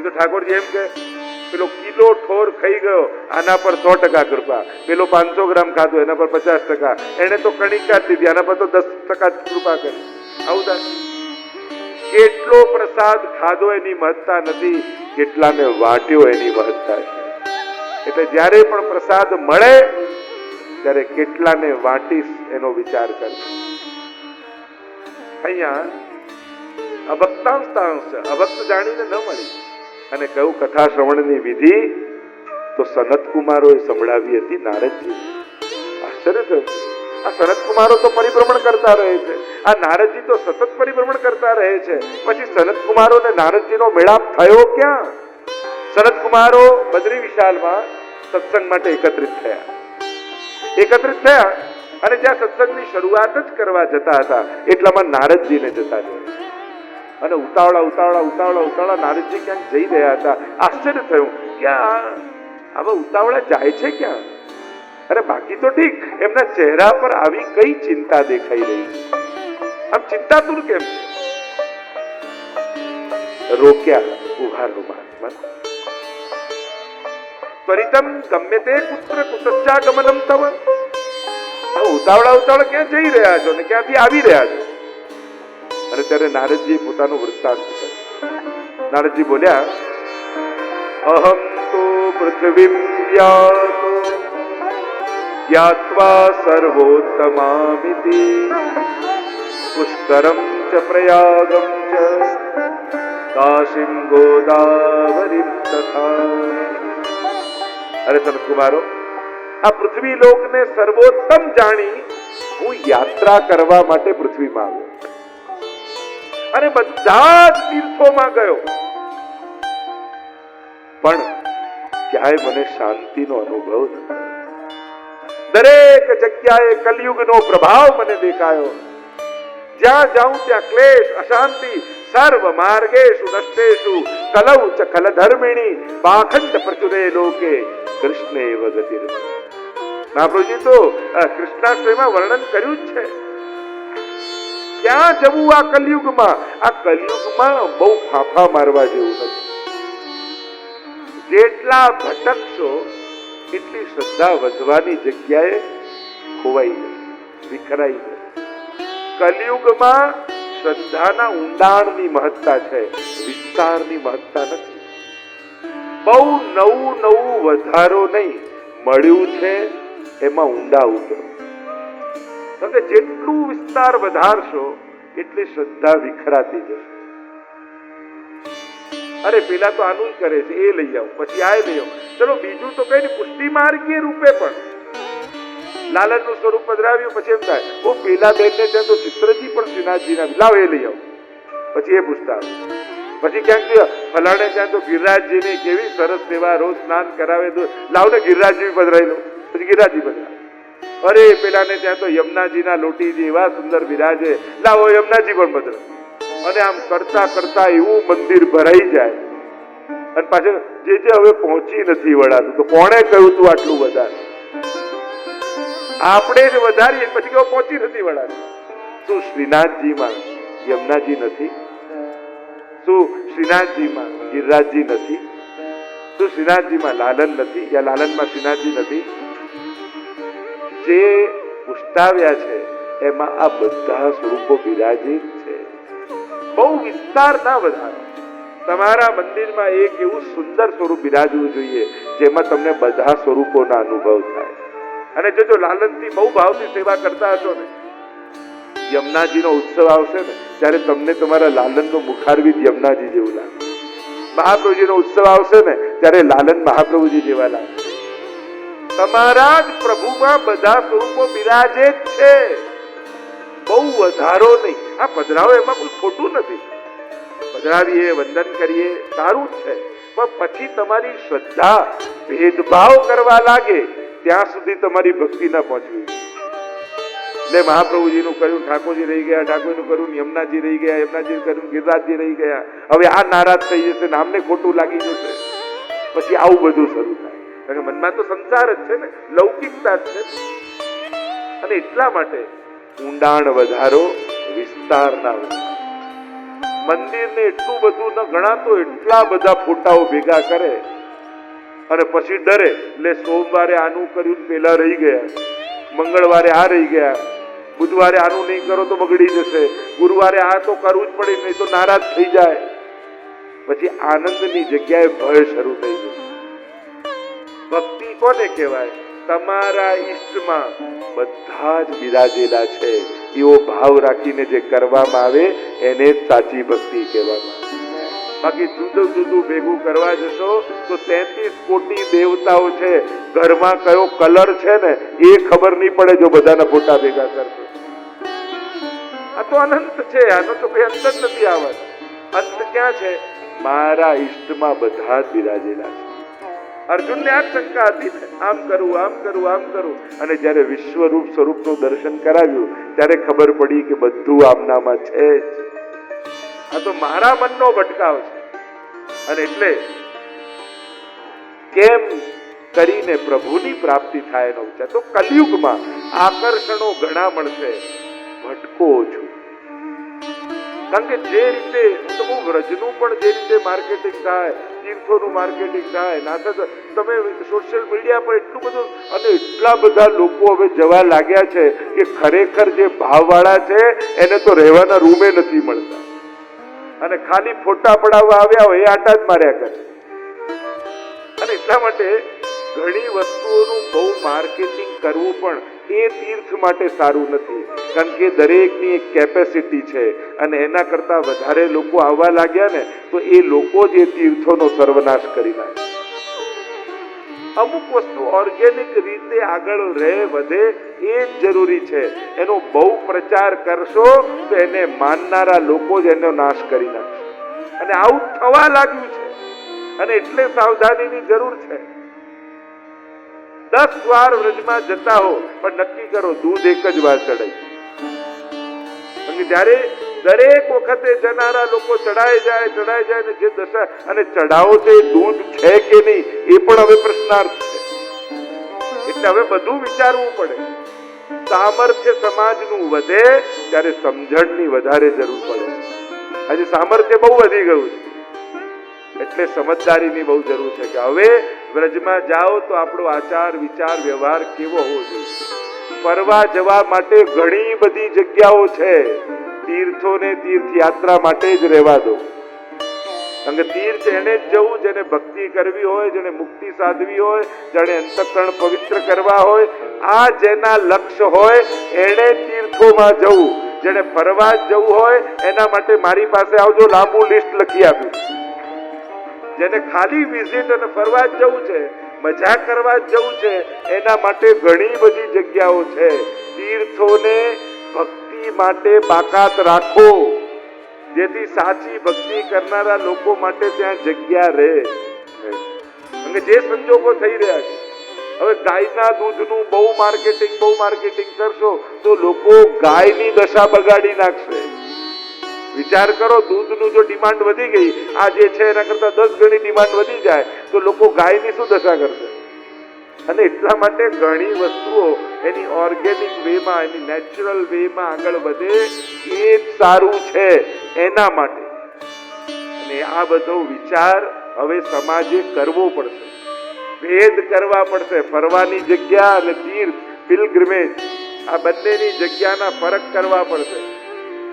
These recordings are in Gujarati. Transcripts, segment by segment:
એ તો ઠાકોરજી એમ કે પેલો કિલો ઠોર ખાઈ ગયો આના પર 100% કૃપા, પેલો 500 ગ્રામ ખાધો એના પર 50%, એને તો કણિકા જ દીધી આના પર તો 10% કૃપા કરી. આવું થાય. કેટલો પ્રસાદ ખાધો એની મહત્તા નથી, કેટલાને વાટ્યો એની મહત્તા છે. એટલે જ્યારે પણ પ્રસાદ મળે ત્યારે કેટલાને વાટીશ એનો વિચાર કરજો. અહીંયા અભક્તાંશ છે, અભક્ત જાણીને ન મળી. અને કહ્યું કથા શ્રવણની વિધિ તો સનત કુમારોએ સંભળાવી હતી નારદજી. આશ્ચર્ય થયું. આ સનત કુમારો તો પરિભ્રમણ કરતા રહે છે, આ નારદજી તો સતત પરિભ્રમણ કરતા રહે છે. પછી સનત કુમારો ને નારદજીનો મેળાપ થયો ક્યાં? સનત કુમારો બદ્રી વિશાલમાં સત્સંગ માટે એકત્રિત થયા અને જ્યાં સત્સંગની શરૂઆત જ કરવા જતા હતા એટલામાં નારદજીને જતા જોયા. અને ઉતાવળા નારદજી ક્યાંક જઈ રહ્યા હતા. આશ્ચર્ય થયું કે આવા ઉતાવળા જાય છે ક્યાં? અરે બાકી તો ઠીક, એમના ચહેરા પર આવી કઈ ચિંતા દેખાઈ રહી છે? આમ ચિંતાતુર કેમ છે? રોક્યા. ઉભા રહો મહાત્મા. ત્વરિતમ ગમ્યતે પુત્ર કુતશ્ચાગમનમ તવ. ઉતાવળા ક્યાં જઈ રહ્યા છો ને ક્યાંથી આવી રહ્યા છો? અને ત્યારે નારદજી પોતાનું વૃત્તાંત કહ્યું. નારદજી બોલ્યા, અહમ તો પૃથ્વીમ વ્યાતો જ્ઞાત્વા સર્વોત્તમામિતિ પુષ્કરમ ચ પ્રયાગમ ચ કાશીમ ગોદાવરીમ તથા. અરે સનત કુમારો, આ પૃથ્વી લોકને સર્વોત્તમ જાણી હું યાત્રા કરવા માટે પૃથ્વીમાં આવ્યો અને બધા જ તીર્થોમાં ગયો, પણ ક્યાંય મને શાંતિનો અનુભવ નથી. દરેક જગ્યાએ કલયુગનો પ્રભાવ મને દેખાયો. જ્યાં જાઉં ત્યાં ક્લેશ, અશાંતિ. સર્વ માર્ગેષુ નષ્ટેષુ કલૌ ચ ખલધર્મિણી પાખંડ પ્રચુરે લોકે કૃષ્ણેવ ગતિર. મહાપ્રભુજી તો કૃષ્ણાષ્ટમીમાં વર્ણન કર્યું જ છે. ક્યાં જવું આ કલયુગમાં? આ કલયુગમાં બહુ ફાંફા મારવા જેવું નથી. જેટલા ભટકશો એટલી શ્રદ્ધા વધવાની જગ્યાએ ખોવાઈ જશે, વિખરાઈ જશે. કલયુગમાં શ્રદ્ધાના ઊંડાણની મહત્તા છે, વિસ્તારની મહત્તા નથી. બહુ નવું વધારો નહીં, મળ્યું છે એમાં ઊંડા ઉતરો. કારણ કે જેટલું વિસ્તાર વધારશો એટલી શ્રદ્ધા વિખરાતી જશે. અરે પેલા તો આનું કરે છે, એ લઈ આવો, પછી આ લઈ આવો. ચલો બીજું તો કઈ પુષ્ટિ માર્ગીય રૂપે પણ લાલનનું સ્વરૂપ પધરાવ્યું. પછી એમ થાય ઓ પેલા બેન ને ત્યાં તો ચિત્રજી પણ શ્રીનાથજીના, લાવ એ લઈ આવો. પછી એ પૂછતા પછી ક્યાંક ફલાણે ત્યાં તો ગિરિરાજજીની કેવી સરસ સેવા, રોજ સ્નાન કરાવે, તો લાવ ને ગિરિરાજજી પધરાઈ લો. પછી ગિરિરાજજી પધરાવે. અરે પેલાને ત્યાં તો યમુનાજીના લોટીજી એવા સુંદર બિરાજે, લાવો યમુનાજી પણ પધરાવે. અને આમ કરતા એવું મંદિર ભરાઈ જાય. અને પાછળ જે હવે પહોંચી નથી વળાતું, તો કોણે કહ્યું તું આટલું વધારે? આપણે જ વધારીએ પછી કેવો પહોંચી નથી વળાતું. શું શ્રીનાથજીમાં યમુનાજી નથી? શું શ્રીનાથજીમાં ગિરિરાજજી નથી? શું શ્રીનાથજીમાં લાલન નથી? યા લાલનમાં શ્રીનાથજી નથી? જે પુષ્ટાવ્યા છે એમાં આ બધા સ્વરૂપો બિરાજિત છે. બહુ વિસ્તાર ના વધારો. તમારા મંદિરમાં એક એવું સુંદર સ્વરૂપ બિરાજવું જોઈએ જેમાં તમને બધા સ્વરૂપોના અનુભવ થાય. અને જો લાલનથી બહુ ભાવથી સેવા કરતા હશો ને, યમુનાજીનો ઉત્સવ આવશે ને ત્યારે તમને તમારા લાલનનો મુખારવિંદ યમુનાજી જેવું લાગે. મહાપ્રભુજીનો ઉત્સવ આવશે ને ત્યારે લાલન મહાપ્રભુજી જેવા લાગે. તમારા જ પ્રભુમાં બધા સ્વરૂપો બિરાજે જ છે. બહુ વધારો નહીં. આ પધરાવો એમાં કોઈ ખોટું નથી. પધરાવીએ, વંદન કરીએ, સારું જ છે. પણ પછી તમારી શ્રદ્ધા ભેદભાવ કરવા લાગે ત્યાં સુધી તમારી ભક્તિ ના પહોંચવી. એટલે મહાપ્રભુજીનું કર્યું ઠાકોરજી રહી ગયા, ઠાકોરનું કર્યું યમુનાજી રહી ગયા, યમુનાજી કર્યું ગિરિરાજજી રહી ગયા. હવે આ નારાજ થઈ જશે, નામને ખોટું લાગી જશે. પછી આવું બધું શરૂ થાય. કારણ કે મનમાં તો સંસાર જ છે ને, લૌકિકતા જ છે. અને એટલા માટે ઊંડાણ વધારો, વિસ્તાર ના વધારો. મંદિરને એટલું બધું ન ગણાતો એટલા બધા ફોટાઓ ભેગા કરે અને પછી ડરે, એટલે સોમવારે આનું કર્યું પેલા રહી ગયા, મંગળવારે આ રહી ગયા, બુધવારે આનું નહીં કરો તો બગડી જશે, ગુરુવારે આ તો કરવું જ પડે, નહીં તો નારાજ થઈ જાય. પછી આનંદની જગ્યાએ ભય શરૂ થઈ ગયું. ભક્તિ કોને કહેવાય? તમારા ઈષ્ટમાં બધા જ બિરાજેલા છે એવો ભાવ રાખીને જે કરવામાં આવે એને જ સાચી ભક્તિ કહેવામાં આવે. બાકી જુદું જુદું ભેગું કરવા જશો તો 33 કોટી દેવતાઓ છે, ઘરમાં કયો કલર છે ને એ ખબર નહીં પડે જો બધાના ફોટા ભેગા કરશો. આ તો અનંત છે, આનો તો કોઈ અંત જ નથી આવવાનો. અંત ક્યાં છે? મારા ઈષ્ટમાં બધા જ બિરાજેલા છે. અર્જુનને આ શંકા હતી ને, આમ કરું આમ કરું આમ કરું, અને જ્યારે વિશ્વરૂપ સ્વરૂપનું દર્શન કરાવ્યું ત્યારે ખબર પડી કે બધું આમનામાં છે જ. આ તો મારા મનનો ભટકાવ છે. અને એટલે કેમ કરીને પ્રભુની પ્રાપ્તિ થાય એનો વિચાર. તો કલિયુગમાં આકર્ષણો ઘણા મળશે, ભટકો ઓછું. કારણ કે જે રીતે હું તો બહુ વ્રજનું પણ જે રીતે માર્કેટિંગ થાય, તીર્થોનું માર્કેટિંગ થાય, નાથા તમે સોશિયલ મીડિયા પર એટલું બધું, અને એટલા બધા લોકો હવે જવા લાગ્યા છે કે ખરેખર જે ભાવવાળા છે એને તો રહેવાના રૂમે નથી મળતા, અને ખાલી ફોટા પડાવવા આવ્યા હોય એ આટા જ માર્યા કરે. અને એટલા માટે ઘણી વસ્તુઓનું બહુ માર્કેટિંગ કરવું પણ એ તીર્થ માટે સારું નથી, કારણ કે દરેકની એક કેપેસિટી છે, અને એના કરતા વધારે લોકો આવવા લાગ્યા ને તો એ લોકો જ એ તીર્થોનો સર્વનાશ કરી નાખે. અમુક વસ્તુ ઓર્ગેનિક રીતે આગળ રહે વધે એ જ જરૂરી છે. એનો બહુ પ્રચાર કરશો તો એને માનનારા લોકો જ એનો નાશ કરી નાખશે, અને આવું થવા લાગ્યું છે. અને એટલે સાવધાનીની જરૂર છે. 10 વાર વ્રજમાં જતા હો પણ નક્કી કરો દૂધ એક જ વાર ચડાય. જ્યારે દરેક વખતે જનારા લોકો ચડાઈ જાય ને જે દશા, અને ચડાવો તો એ દૂધ છે કે નહીં એ પણ હવે પ્રશ્નાર્થ છે. એટલે હવે બધું વિચારવું પડે. સામર્થ્ય સમાજનું વધે ત્યારે સમજણની વધારે જરૂર પડે. આજે સામર્થ્ય બહુ વધી ગયું છે, એટલે સમજદારીની બહુ જરૂર છે કે હવે વ્રજમાં જાઓ તો આપણો આચાર વિચાર વ્યવહાર કેવો હોવો જોઈએ. ફરવા જવા માટે ઘણી બધી જગ્યાઓ છે, તીર્થોને તીર્થયાત્રા માટે જ રહેવા દો. કારણ કે તીર્થ એને જ જવું જેને ભક્તિ કરવી હોય, જેને મુક્તિ સાધવી હોય, જેને અંતઃકરણ પવિત્ર કરવા હોય. આ જેના લક્ષ્ય હોય એને તીર્થોમાં જવું. જેને ફરવા જ જવું હોય એના માટે મારી પાસે આવજો, લાંબુ લિસ્ટ લખી આપ્યું. જેને ખાલી વિઝિટ અને ફરવા જ જવું છે, મજા કરવા જ જવું છે, એના માટે ઘણી બધી જગ્યાઓ છે. તીર્થોને ભક્તિ માટે બાકાત રાખો, જેથી સાચી ભક્તિ કરનારા લોકો માટે ત્યાં જગ્યા રહે. અને જે સંજોગો થઈ રહ્યા છે, હવે ગાયના દૂધનું બહુ માર્કેટિંગ કરશો તો લોકો ગાયની દશા બગાડી નાખશે. વિચાર કરો, દૂધનું જો ડિમાન્ડ વધી ગઈ, આ જે છે એના કરતા 10 ગણી ડિમાન્ડ વધી જાય તો લોકો ગાયની શું દશા કરશે? અને એટલા માટે ઘણી વસ્તુઓ એની ઓર્ગેનિક વેમાં, એની નેચરલ વેમાં આગળ વધે એ જ સારું છે એના માટે. અને આ બધો વિચાર હવે સમાજે કરવો પડશે, ભેદ કરવા પડશે. ફરવાની જગ્યા અને તીર્થ પિલગ્રિમેજ આ બંનેની જગ્યાના ફરક કરવા પડશે.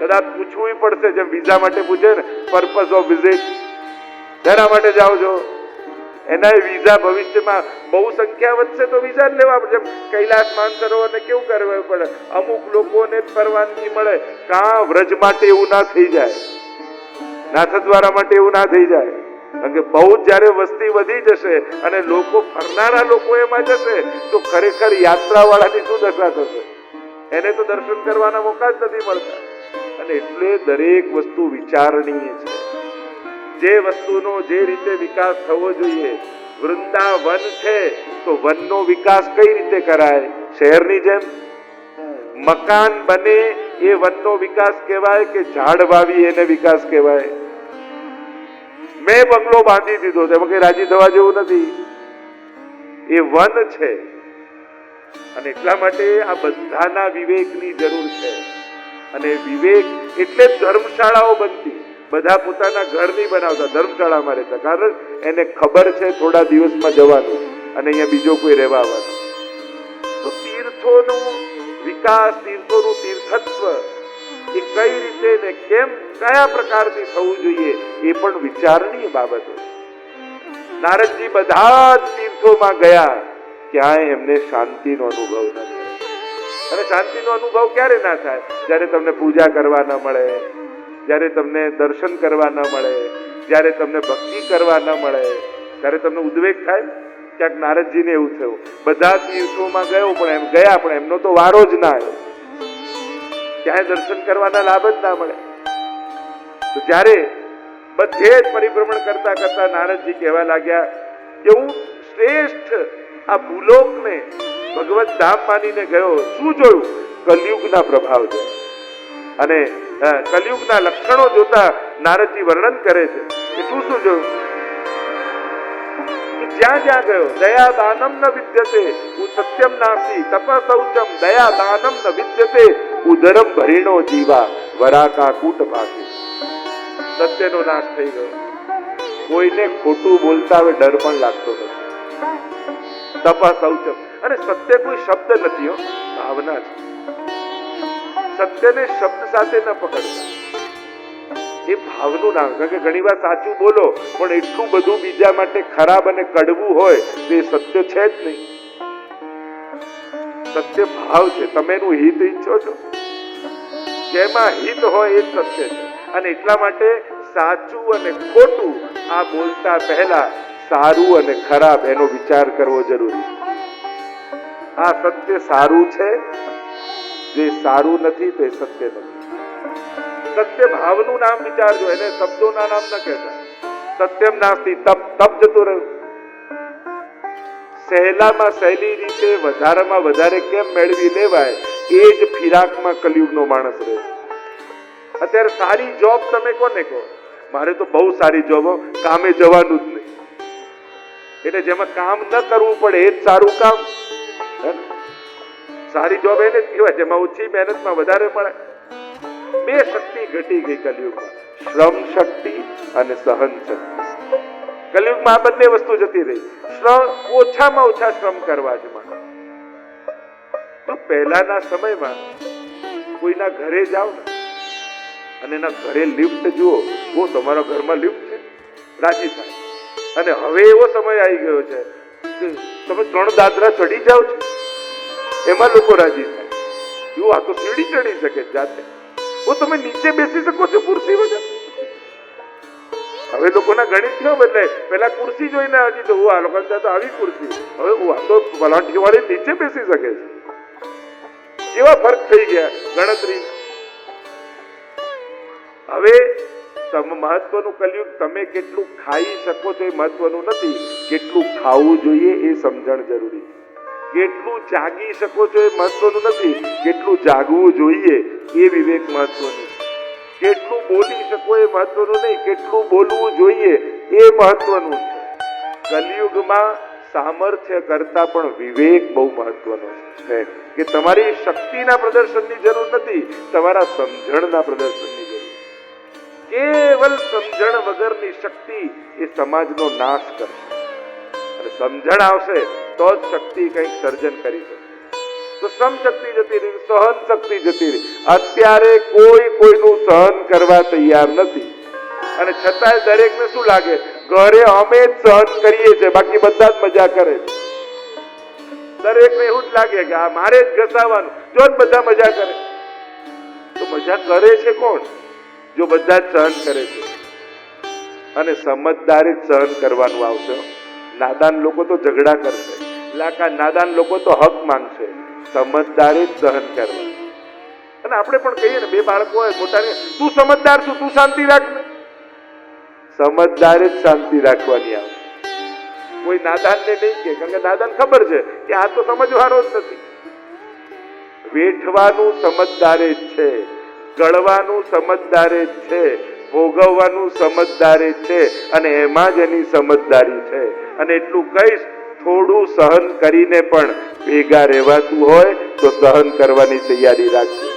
કદાચ પૂછવું પડશે, જેમ વિઝા માટે પૂછે ને, પર્પઝ ઓફ વિઝિટ તેના માટે જાઓ છો, એના વિઝા ભવિષ્યમાં બહુ સંખ્યા વધશે તો વિઝા જ લેવા પડશે. કૈલાસ માનસરોવરને કેવું કરવું પડે? અમુક લોકોને જ પરવાનગી મળે. કાં વ્રજ માટે એવું ના થઈ જાય, નાથદ્વારા માટે એવું ના થઈ જાય. કારણ કે બહુ જયારે વસ્તી વધી જશે અને લોકો ફરનારા લોકો એમાં જશે તો ખરેખર યાત્રા વાળાની શું દશા થશે? એને તો દર્શન કરવાના મોકા જ નથી મળતા. અને એટલે દરેક વસ્તુ વિચારણીય છે. જે વસ્તુનો જે રીતે વિકાસ થવો જોઈએ, વૃંદાવન છે તો વનનો વિકાસ કઈ રીતે કરાય? શહેરની જેમ મકાન બને એ વનનો વિકાસ કહેવાય કે ઝાડ વાવી એને વિકાસ કહેવાય? મેં બંગલો બાંધી દીધો, તેમાં કઈ રાજી થવા જેવું નથી. એ વન છે. અને એટલા માટે આ બધાના વિવેકની જરૂર છે. અને વિવેક એટલે ધર્મશાળાઓ બનતી. બધા પોતાના ઘર નહીં બનાવતા, ધર્મશાળામાં રહેતા, કારણ એને ખબર છે થોડા દિવસમાં જવાનું અને અહીંયા બીજો કોઈ રહેવા આવવાનો. તો તીર્થોનું વિકાસ, તીર્થોનું તીર્થત્વ એ કઈ રીતે ને કેમ, કયા પ્રકારથી થવું જોઈએ એ પણ વિચારણીય બાબતો. નારદજી બધા જ તીર્થોમાં ગયા, ક્યાંય એમને શાંતિનો અનુભવ ન થયો. અને શાંતિનો અનુભવ ક્યારે ના થાય? જ્યારે તમને પૂજા કરવા ન મળે, જ્યારે તમને દર્શન કરવા ન મળે, જ્યારે તમને ભક્તિ કરવા ન મળે, ત્યારે તમને ઉદ્વેગ થાય. ક્યાંક નારદજીને એવું થયું, બધા તીર્થોમાં ગયા પણ એમનો તો વારો જ ના આવ્યો, ક્યાંય દર્શન કરવાના લાભ જ ના મળે. તો જ્યારે બધે જ પરિભ્રમણ કરતા કરતા નારદજી કહેવા લાગ્યા કે હું શ્રેષ્ઠ આ ભૂલોકને ભગવત ધામ માનીને ગયો. શું જોયું? કલયુગના પ્રભાવ છે. અને કલયુગના લક્ષણો જોતા નારદજી વર્ણન કરે છે કે શું શું જોયું. જ્યાં જ્યાં ગયો, દયા દાનમ ન વિદ્યતે સત્યમ નાસી તપસૌચમ, દયા દાનમ ન વિદ્યતે ઉદરમ ભરીણો જીવા વરાકા કૂટ ભાગી. સત્યનો નાશ થઈ ગયો. કોઈને ખોટું બોલતા હવે ડર પણ લાગતો નથી. તપસૌચમ, અને સત્ય કોઈ શબ્દ નથી, ભાવના છે. સત્યને શબ્દ સાથે ન પકડતા, એ ભાવનું નામ. કારણ કે ઘણી વાર સાચું બોલો પણ એટલું બધું બીજા માટે ખરાબ અને કડવું હોય તો એ સત્ય છે જ નહીં. સત્ય ભાવ છે. તમે એનું હિત ઈચ્છો છો, જેમાં હિત હોય એ સત્ય છે. અને એટલા માટે સાચું અને ખોટું આ બોલતા પહેલા સારું અને ખરાબ એનો વિચાર કરવો જરૂરી છે. આ સત્ય સારું છે, જે સારું નથી તો એ સત્ય નથી. સત્ય ભાવનું નામ વિચારજો, એને શબ્દોના નામ ન કહેતા. સત્યમ નાસ્તિ તપ, તપ જતું રહ્યું. સહેલામાં સહેલી રીતે વધારેમાં વધારે કેમ મેળવી લેવાય એ જ ફિરાકમાં કલયુગનો માણસ રહે. અત્યારે સારી જોબ તમે કોને કહો? મારે તો બહુ સારી જોબ, કામે જવાનું જ નહીં. એટલે જેમાં કામ ન કરવું પડે એ જ સારું કામ. સારી જોબ એને જ કહેવાય જેમાં ઓછી મહેનતમાં વધારે મળે. બે શક્તિ ઘટી ગઈ કલયુગમાં, શ્રમ શક્તિ અને સહન શક્તિ. કલયુગમાં આ બંને વસ્તુ જતી રહી. ઓછામાં ઓછા શ્રમ કરવા જ માંડો. તો પહેલાના સમયમાં કોઈના ઘરે જાઓ ને અને એના ઘરે લિફ્ટ જુઓ, ઓ તમારા ઘરમાં લિફ્ટ છે, રાજી થાય. અને હવે એવો સમય આવી ગયો છે કે તમે 3 દાદરા ચડી જાઓ છો, એમાં લોકો રાજી થાય. એવું આ તો સીડી ચડી શકે જાતે, ઓ તમે નીચે બેસી શકો છો ખુરશી વગર. હવે લોકોના ગણિત ન બદલાય. પેલા ખુરશી જોઈને હજી તો આ લોકો તો આવી ખુરશી, હવે આ તો પલાઠી વાળી નીચે બેસી શકે છે. કેવા ફરક થઈ ગયા ગણતરી. હવે મહત્વનું કલયુગ, તમે કેટલું ખાઈ શકો છો એ મહત્વનું નથી, કેટલું ખાવું જોઈએ એ સમજણ જરૂરી. કેટલું જાગી શકો છો એ મહત્વનું નથી, કેટલું જાગવું જોઈએ એ વિવેક મહત્વનું. કેટલું બોલી શકો એ મહત્વનું નહીં, કેટલું બોલવું જોઈએ એ મહત્વનું છે. કલયુગમાં સામર્થ્ય કરતા પણ વિવેક બહુ મહત્વનો છે. કે તમારી શક્તિના પ્રદર્શનની જરૂર નથી, તમારા સમજણના પ્રદર્શનની જરૂર. કેવલ સમજણ વગરની શક્તિ એ સમાજનો નાશ કરશે. અને સમજણ આવશે તો જ શક્તિ કંઈક સર્જન કરી શકે. તો શ્રમ શક્તિ જતી રહી, સહન શક્તિ જતી રહી. અત્યારે કોઈનું સહન કરવા તૈયાર નથી. અને છતાંય દરેકને શું લાગે, ઘરે અમે જ સહન કરીએ છીએ, બાકી બધા જ મજા કરે છે. દરેકને એવું જ લાગે કે આ મારે જ ઘસાવાનું, જો જ બધા મજા કરે. તો મજા કરે છે કોણ? જો બધા જ સહન કરે છે. અને સમજદારી જ સહન કરવાનું આવશે. નાદાન લોકો તો ઝઘડા કરશે, નાદાન લોકો તો હક માંગશે. સમજદારી જ સહન કરવા. અને આપણે પણ કહીએ ને, બે બાળકો હોય મોટાને, તું સમજદાર છું, તું શાંતિ રાખ. સમજદારી જ શાંતિ રાખવાની આવે. કોઈ નાદાનને નહીં કે, કારણ કે નાદાન ખબર છે કે આ તો સમજવાનો જ નથી. વેઠવાનું સમજદારે જ છે, ગળવાનું સમજદારે જ છે, ભોગવવાનું સમજદારી છે, અને એમાં જ એની સમજદારી છે. અને એટલું કહીશ, થોડું સહન કરીને પણ ભેગા રહેવાતું હોય તો સહન કરવાની તૈયારી રાખજો.